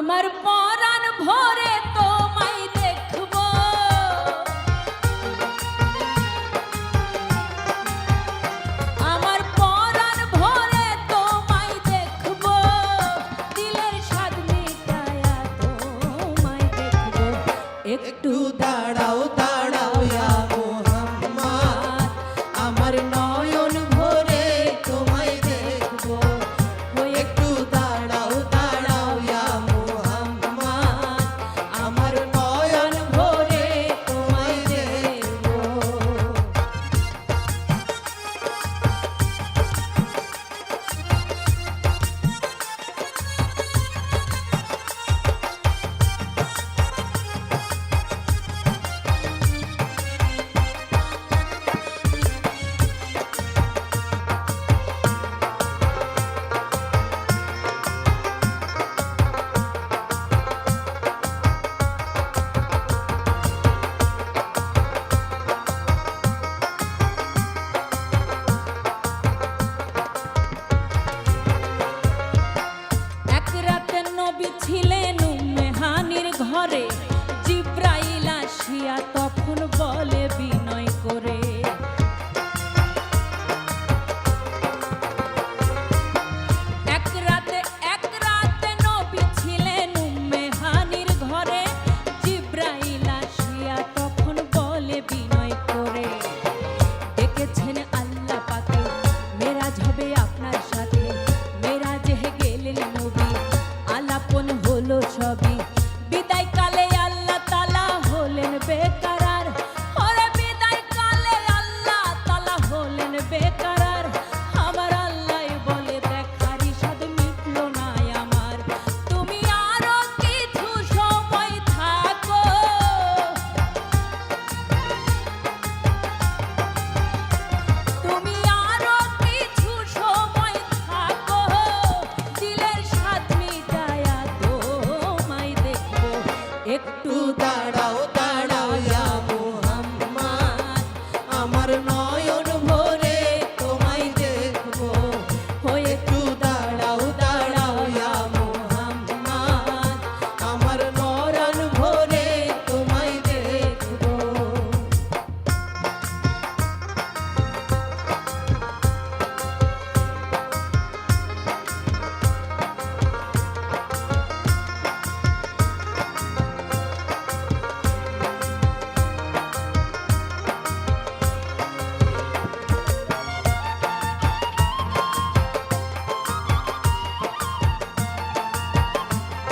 আমার পরাণ ভরে তোমায় দেখবো, আমার পরাণ ভরে তোমায় দেখবো, দিলের স্বাদ মিটায়া তোমায় দেখবো। একটু দাঁড়াও দাঁড়াও ইয়া মুহাম্মদ, আমার নয়ন ভরে তোমায় দেখবো। একটু দাঁড়াও দাঁড়াও ইয়া মুহাম্মদ, আমার নয়ন ভরে তোমায় দেখবো। এক রাতে নবী ছিলেন উম্মে হানির ঘরে, জিব্রাইল আসিয়া তখন বলে বিনয় করে, এক রাতে নবী ছিলেন উম্মে হানির ঘরে, জিব্রাইল আসিয়া তখন বলে বিনয় করে, ডেকেছেন আল্লাহ পাকে, মেরাজ হবে আপনার সাথে, মেরাজে গেলেন নবী, আলাপন হলো সবই।